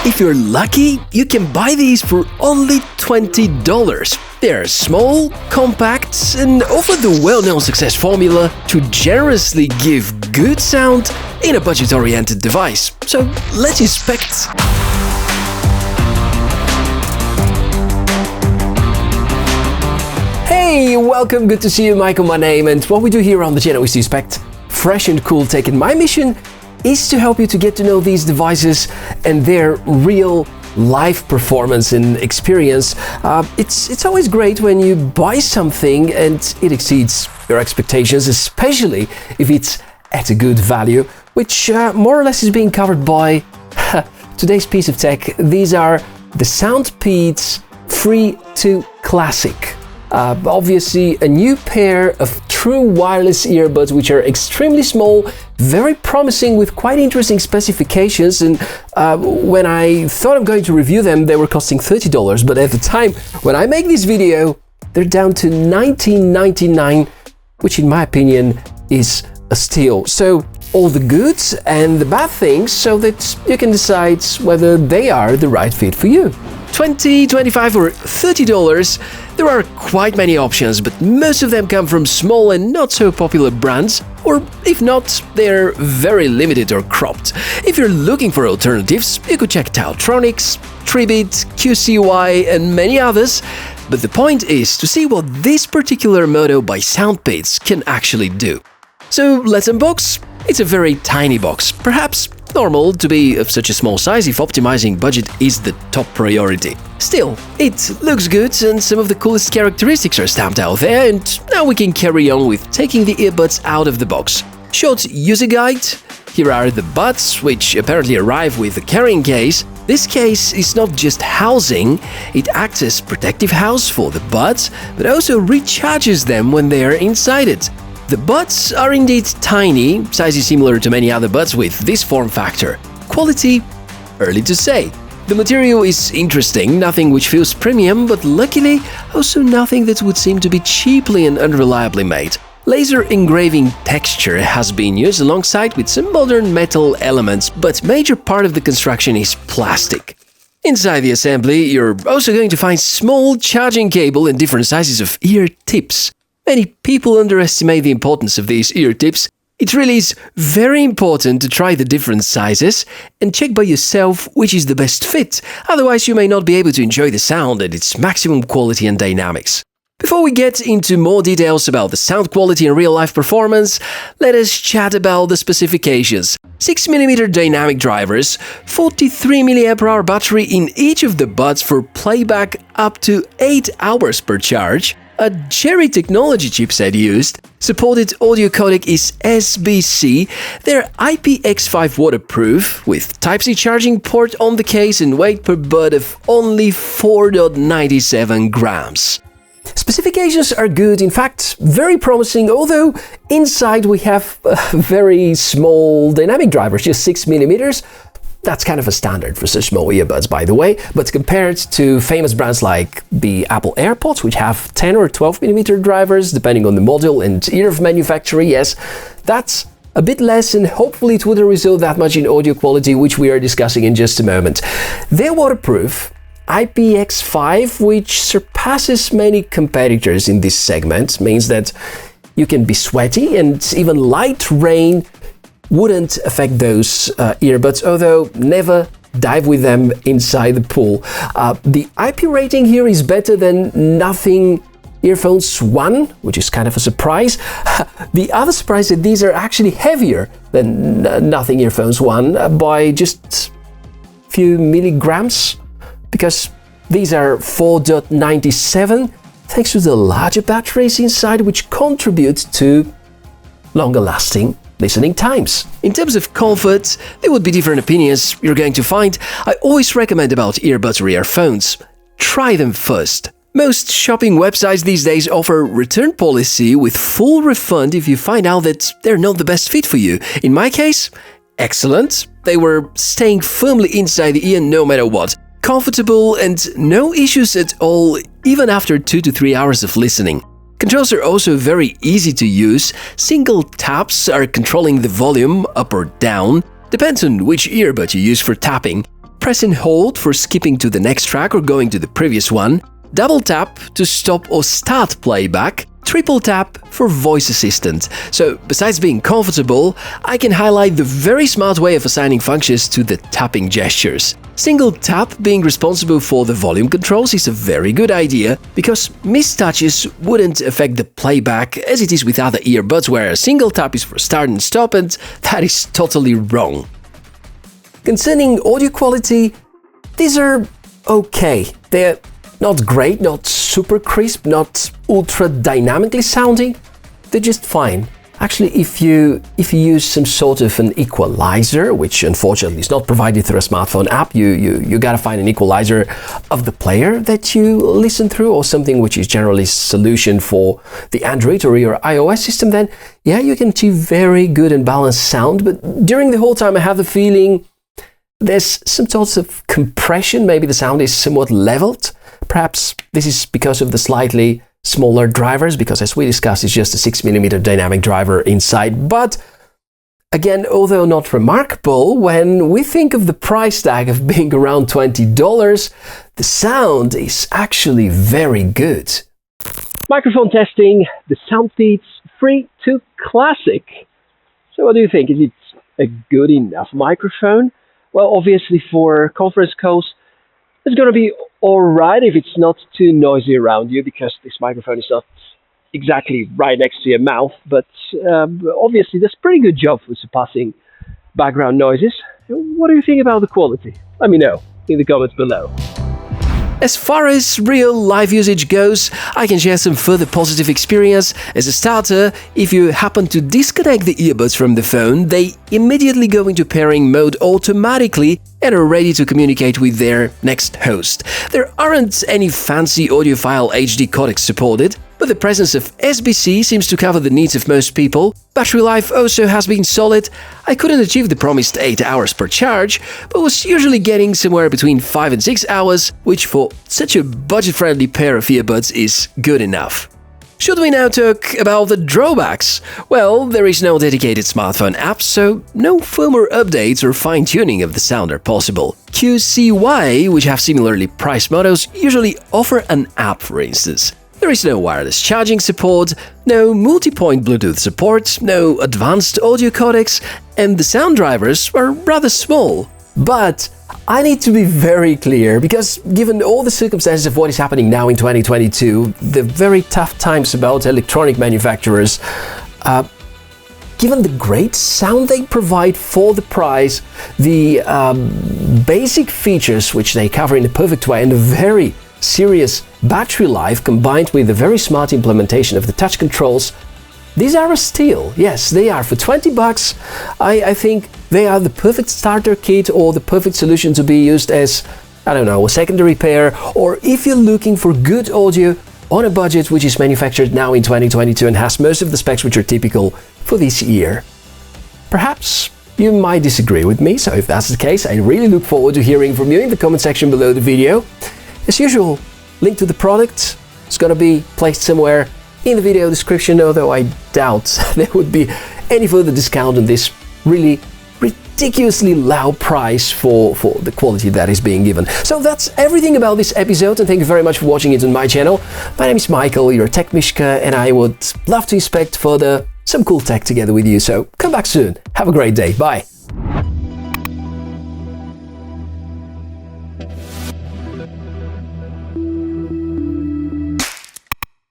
If you're lucky, you can buy these for only $20. They're small, compact, and offer the well-known success formula to generously give good sound in a budget-oriented device. So let's inspect. Hey, welcome, good to see you, Michael, my name, and what we do here on the channel is to inspect fresh and cool tech, and my mission is to help you to get to know these devices and their real live performance and experience. It's always great when you buy something and it exceeds your expectations, especially if it's at a good value, which more or less is being covered by today's piece of tech. These are the Soundpeats Free 2 Classic. Obviously a new pair of true wireless earbuds, which are extremely small, very promising with quite interesting specifications, and when I thought I'm going to review them, they were costing $30, but at the time when I make this video, they're down to $19.99, which in my opinion is a steal. So all the goods and the bad things so that you can decide whether they are the right fit for you. $20, $25 or $30, there are quite many options, but most of them come from small and not so popular brands, or if not, they're very limited or cropped. If you're looking for alternatives, you could check Taltronics, Tribit, QCY and many others, but the point is to see what this particular model by Soundpeats can actually do. So let's unbox. It's a very tiny box, perhaps normal to be of such a small size if optimizing budget is the top priority. Still, it looks good and some of the coolest characteristics are stamped out there, and now we can carry on with taking the earbuds out of the box. Short user guide. Here are the buds, which apparently arrive with a carrying case. This case is not just housing, it acts as protective house for the buds, but also recharges them when they are inside it. The buds are indeed tiny, size is similar to many other buds with this form factor. Quality? Early to say. The material is interesting, nothing which feels premium, but luckily also nothing that would seem to be cheaply and unreliably made. Laser engraving texture has been used alongside with some modern metal elements, but major part of the construction is plastic. Inside the assembly, you're also going to find small charging cable and different sizes of ear tips. Many people underestimate the importance of these ear tips. It really is very important to try the different sizes and check by yourself which is the best fit, otherwise you may not be able to enjoy the sound at its maximum quality and dynamics. Before we get into more details about the sound quality and real-life performance, let us chat about the specifications. 6mm dynamic drivers, 43 mAh battery in each of the buds for playback up to 8 hours per charge. A Cherry technology chipset used. Supported audio codec is SBC. They're IPX5 waterproof, with Type-C charging port on the case and weight per bud of only 4.97 grams. Specifications are good, in fact, very promising, although inside we have very small dynamic drivers, just 6mm. That's kind of a standard for such small earbuds, by the way, but compared to famous brands like the Apple AirPods, which have 10 or 12mm drivers, depending on the model and year of manufacture, yes, that's a bit less, and hopefully it wouldn't result that much in audio quality, which we are discussing in just a moment. They're waterproof, IPX5, which surpasses many competitors in this segment, means that you can be sweaty and even light rain wouldn't affect those earbuds, although never dive with them inside the pool. The IP rating here is better than Nothing Earphones 1, which is kind of a surprise. The other surprise is that these are actually heavier than Nothing Earphones 1 by just a few milligrams, because these are 4.97, thanks to the larger batteries inside, which contribute to longer lasting listening times. In terms of comfort, there would be different opinions you're going to find. I always recommend about earbuds or earphones. Try them first. Most shopping websites these days offer return policy with full refund if you find out that they're not the best fit for you. In my case, excellent. They were staying firmly inside the ear no matter what. Comfortable and no issues at all, even after 2 to 3 hours of listening. Controls are also very easy to use. Single taps are controlling the volume up or down. Depends on which earbud you use for tapping. press and hold for skipping to the next track or going to the previous one, double tap to stop or start playback, triple tap for voice assistant. So besides being comfortable, I can highlight the very smart way of assigning functions to the tapping gestures. Single tap being responsible for the volume controls is a very good idea because missed touches wouldn't affect the playback as it is with other earbuds where a single tap is for start and stop, and that is totally wrong. Concerning audio quality, these are okay. They're not great, not super crisp, not ultra dynamically sounding. They're just fine. Actually, if you use some sort of an equalizer, which unfortunately is not provided through a smartphone app, you gotta find an equalizer of the player that you listen through, or something which is generally a solution for the Android or your iOS system, then yeah, you can achieve very good and balanced sound. But during the whole time I have the feeling there's some sorts of compression. Maybe the sound is somewhat leveled. Perhaps this is because of the slightly smaller drivers, because as we discussed, it's just a 6mm dynamic driver inside. But again, although not remarkable, when we think of the price tag of being around $20, the sound is actually very good. Microphone testing, the Soundpeats Free to Classic. So what do you think? Is it a good enough microphone? Well, obviously for conference calls, it's going to be alright if it's not too noisy around you, because this microphone is not exactly right next to your mouth, but obviously does a pretty good job for surpassing background noises. What do you think about the quality? Let me know in the comments below. As far as real live usage goes, I can share some further positive experience. As a starter, if you happen to disconnect the earbuds from the phone, they immediately go into pairing mode automatically and are ready to communicate with their next host. There aren't any fancy audiophile HD codecs supported, but the presence of SBC seems to cover the needs of most people. Battery life also has been solid. I couldn't achieve the promised 8 hours per charge, but was usually getting somewhere between 5 and 6 hours, which for such a budget-friendly pair of earbuds is good enough. Should we now talk about the drawbacks? Well, there is no dedicated smartphone app, so no firmware updates or fine-tuning of the sound are possible. QCY, which have similarly priced models, usually offer an app, for instance. There is no wireless charging support, no multi-point Bluetooth support, no advanced audio codecs, and the sound drivers are rather small. But I need to be very clear, because given all the circumstances of what is happening now in 2022, the very tough times about electronic manufacturers, given the great sound they provide for the price, the basic features which they cover in a perfect way, and a very serious battery life combined with a very smart implementation of the touch controls, these are a steal. Yes, they are. For $20, I think they are the perfect starter kit or the perfect solution to be used as, I don't know, a secondary pair, or if you're looking for good audio on a budget which is manufactured now in 2022 and has most of the specs which are typical for this year. Perhaps you might disagree with me, so if that's the case, I really look forward to hearing from you in the comment section below the video. As usual, link to the product is going to be placed somewhere in the video description, although I doubt there would be any further discount on this really ridiculously low price for the quality that is being given. So that's everything about this episode, and thank you very much for watching it on my channel. My name is Michael, your Tech Mishka, and I would love to inspect further some cool tech together with you. So come back soon. Have a great day. Bye.